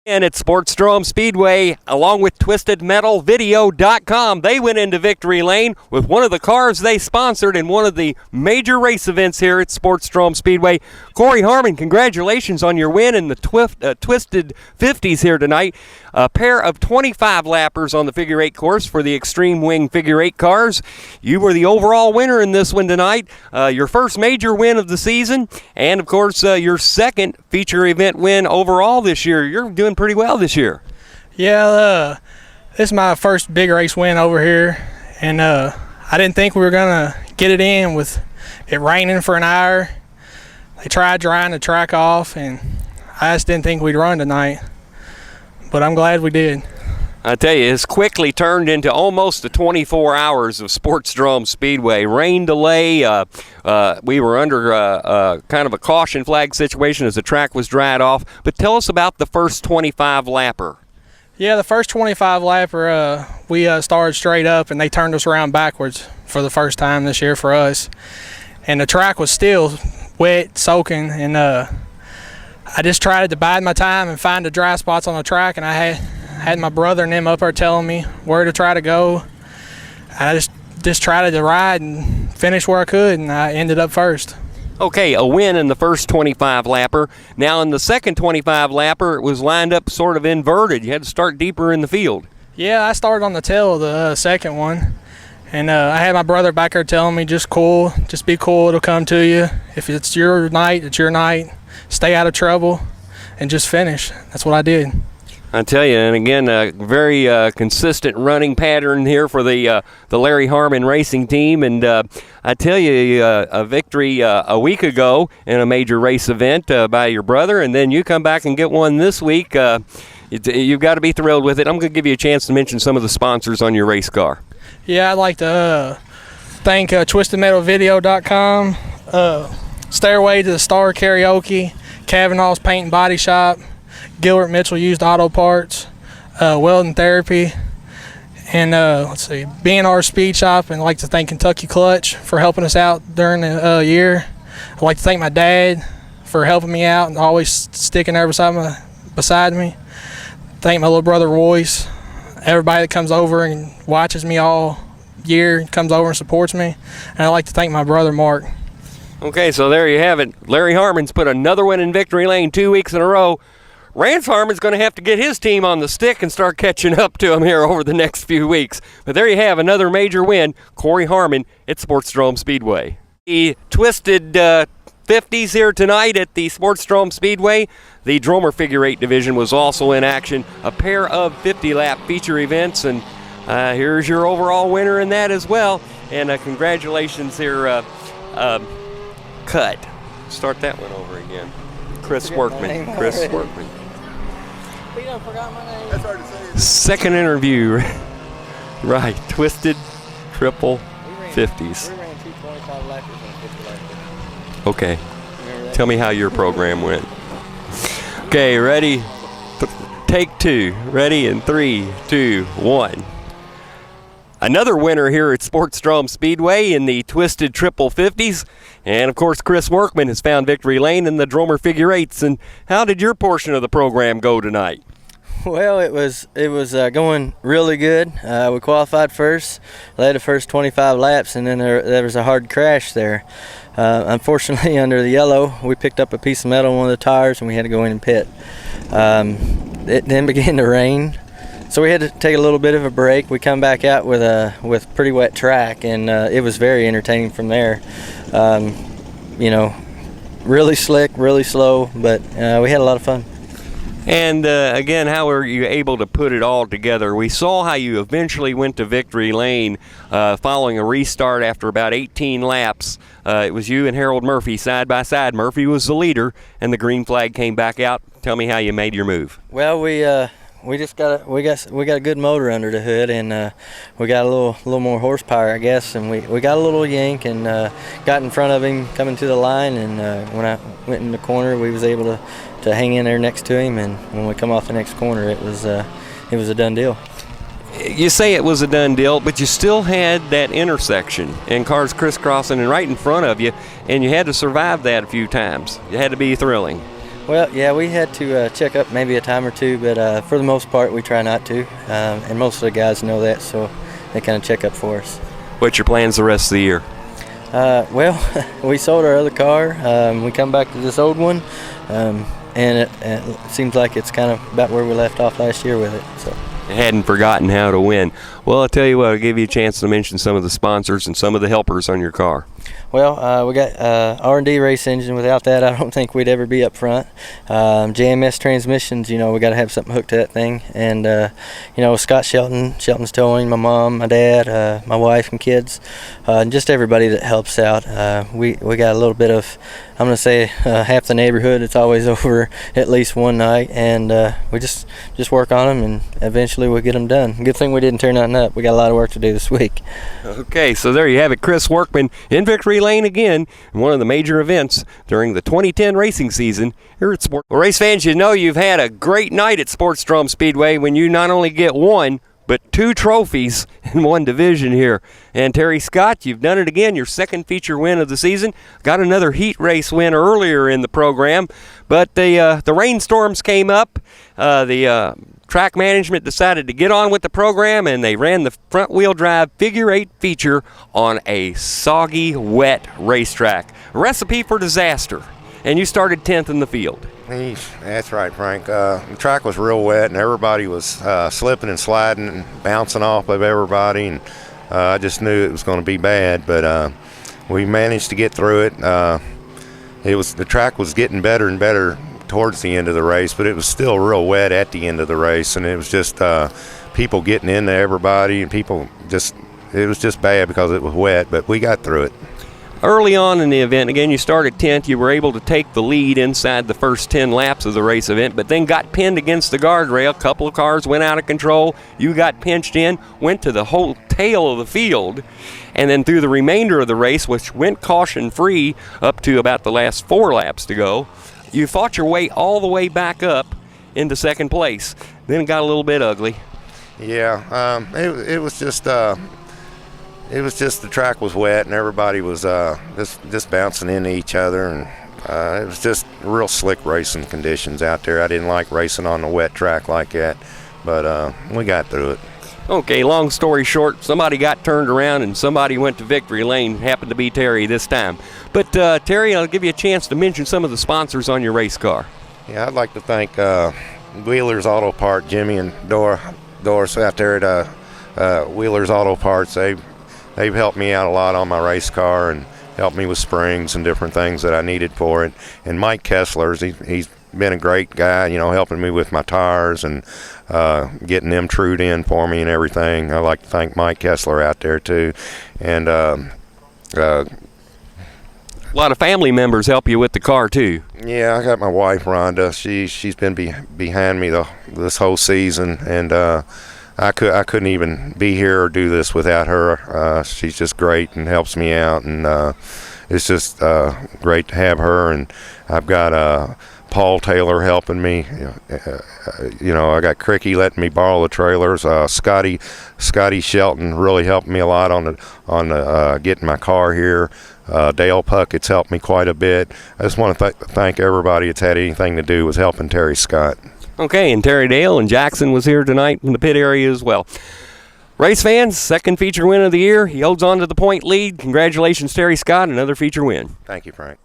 And at Sportsdrome Speedway, along with TwistedMetalVideo.com, they went into victory lane with one of the cars they sponsored in one of the major race events here at Sportsdrome Speedway. Corey Harmon, congratulations on your win in the Twisted 50's here tonight. A pair of 25 lappers on the figure eight course for the Extreme Wing figure eight cars. You were the overall winner in this one tonight. Your first major win of the season, and of course your second feature event win overall this year. You're doing pretty well this year. Yeah, this is my first big race win over here, and I didn't think we were gonna get it in with it raining for an hour. They tried drying the track off, and I just didn't think we'd run tonight, but I'm glad we did. I tell you, it's quickly turned into almost the 24 hours of Sportsdrome Speedway. Rain delay, we were under kind of a caution flag situation as the track was dried off. But tell us about the first 25 lapper. Yeah, the first 25 lapper, we started straight up, and they turned us around backwards for the first time this year for us. And the track was still wet, soaking, and I just tried to bide my time and find the dry spots on the track, and I had my brother and them up there telling me where to try to go. I just tried to ride and finish where I could, and I ended up first. Okay, a win in the first 25 lapper. Now in the second 25 lapper, it was lined up sort of inverted. You had to start deeper in the field. Yeah, I started on the tail of the second one, and I had my brother back there telling me, just be cool, it'll come to you. If it's your night, it's your night. Stay out of trouble and just finish. That's what I did. I tell you, and again, a very consistent running pattern here for the Larry Harmon racing team. And I tell you, a victory a week ago in a major race event by your brother, and then you come back and get one this week. You've got to be thrilled with it. I'm going to give you a chance to mention some of the sponsors on your race car. Yeah, I'd like to thank TwistedMetalVideo.com, Stairway to the Star Karaoke, Kavanaugh's Paint and Body Shop, Gilbert Mitchell Used Auto Parts, Welding Therapy, and let's see, B&R Speed Shop. And I'd like to thank Kentucky Clutch for helping us out during the year. I'd like to thank my dad for helping me out and always sticking there beside me. Thank my little brother Royce, everybody that comes over and watches me all year, comes over and supports me. And I'd like to thank my brother Mark. Okay, so there you have it. Larry Harmon's put another one in victory lane 2 weeks in a row. Rance Harmon's going to have to get his team on the stick and start catching up to him here over the next few weeks. But there you have another major win, Corey Harmon at Sportsdrome Speedway. The Twisted 50's here tonight at the Sportsdrome Speedway. The Dromer Figure 8 division was also in action. A pair of 50-lap feature events, and here's your overall winner in that as well. And congratulations here, Cut. Start that one over again. Chris Workman. You done forgot my name. That's hard to say. Second interview. Right. Twisted triple 50's. We ran 225 lappers on 50 lappers. Okay. Tell me how your program went. Okay, ready? Take two. Ready in 3, 2, 1. Another winner here at Sportsdrome Speedway in the Twisted Triple 50's. And, of course, Chris Workman has found victory lane in the Dromer Figure 8s. And how did your portion of the program go tonight? Well, it was going really good. We qualified first, led the first 25 laps, and then there was a hard crash there. Unfortunately, under the yellow, we picked up a piece of metal on one of the tires, and we had to go in and pit. It then began to rain. So we had to take a little bit of a break. We come back out with pretty wet track, and it was very entertaining from there. Really slick, really slow, but we had a lot of fun. And again, how were you able to put it all together? We saw how you eventually went to victory lane following a restart after about 18 laps. It was you and Harold Murphy side by side. Murphy was the leader, and the green flag came back out. Tell me how you made your move. Well, we got a good motor under the hood, and we got a little more horsepower, I guess, and we got a little yank and got in front of him coming to the line, and when I went in the corner, we was able to hang in there next to him, and when we come off the next corner, it was a done deal. You say it was a done deal, but you still had that intersection and cars crisscrossing and right in front of you, and you had to survive that a few times. It had to be thrilling. Well, yeah, we had to check up maybe a time or two, but for the most part, we try not to. And most of the guys know that, so they kind of check up for us. What's your plans the rest of the year? Well, we sold our other car. We come back to this old one, and it seems like it's kind of about where we left off last year with it. So. Hadn't forgotten how to win. Well, I'll tell you what, I'll give you a chance to mention some of the sponsors and some of the helpers on your car. Well, we got R&D race engine. Without that, I don't think we'd ever be up front. JMS transmissions, we got to have something hooked to that thing. And, Scott Shelton's towing, my mom, my dad, my wife and kids, and just everybody that helps out. We got a little bit of, I'm going to say half the neighborhood. It's always over at least one night. And we just work on them, and eventually we'll get them done. Good thing we didn't turn nothing up. We got a lot of work to do this week. Okay, so there you have it. Chris Workman in victory lane again in one of the major events during the 2010 racing season here at Sport. Well, race fans, you've had a great night at Sportsdrome Speedway when you not only get one, but 2 trophies in one division here. And Terry Scott, you've done it again, your second feature win of the season. Got another heat race win earlier in the program, but the rainstorms came up. The track management decided to get on with the program, and they ran the front-wheel drive figure-8 feature on a soggy, wet racetrack. A recipe for disaster. And you started 10th in the field. That's right, Frank. The track was real wet, and everybody was slipping and sliding and bouncing off of everybody, and I just knew it was going to be bad, but we managed to get through it. The track was getting better and better towards the end of the race, but it was still real wet at the end of the race, and it was just people getting into everybody, and it was just bad because it was wet, but we got through it. Early on in the event, again, you started 10th. You were able to take the lead inside the first 10 laps of the race event, but then got pinned against the guardrail. A couple of cars went out of control. You got pinched in, went to the whole tail of the field, and then through the remainder of the race, which went caution-free up to about the last 4 laps to go, you fought your way all the way back up into second place. Then it got a little bit ugly. Yeah, it was just the track was wet, and everybody was just bouncing into each other, and it was just real slick racing conditions out there. I didn't like racing on a wet track like that, but we got through it. Okay, long story short, somebody got turned around and somebody went to victory lane. Happened to be Terry this time. But Terry, I'll give you a chance to mention some of the sponsors on your race car. Yeah, I'd like to thank Wheeler's Auto Part, Jimmy and Doris out there at Wheeler's Auto Parts. They've helped me out a lot on my race car and helped me with springs and different things that I needed for it. And Mike Kessler's, he's been a great guy, helping me with my tires and getting them trued in for me and everything. I'd like to thank Mike Kessler out there too. And a lot of family members help you with the car too. Yeah, I got my wife Rhonda. She's been behind me this whole season, and I couldn't even be here or do this without her. She's just great and helps me out, and it's just great to have her. And I've got Paul Taylor helping me. I got Cricky letting me borrow the trailers. Scotty Shelton really helped me a lot on getting my car here. Dale Puckett's helped me quite a bit. I just want to thank everybody that's had anything to do with helping Terry Scott. Okay, and Terry Dale and Jackson was here tonight in the pit area as well. Race fans, second feature win of the year. He holds on to the point lead. Congratulations, Terry Scott, another feature win. Thank you, Frank.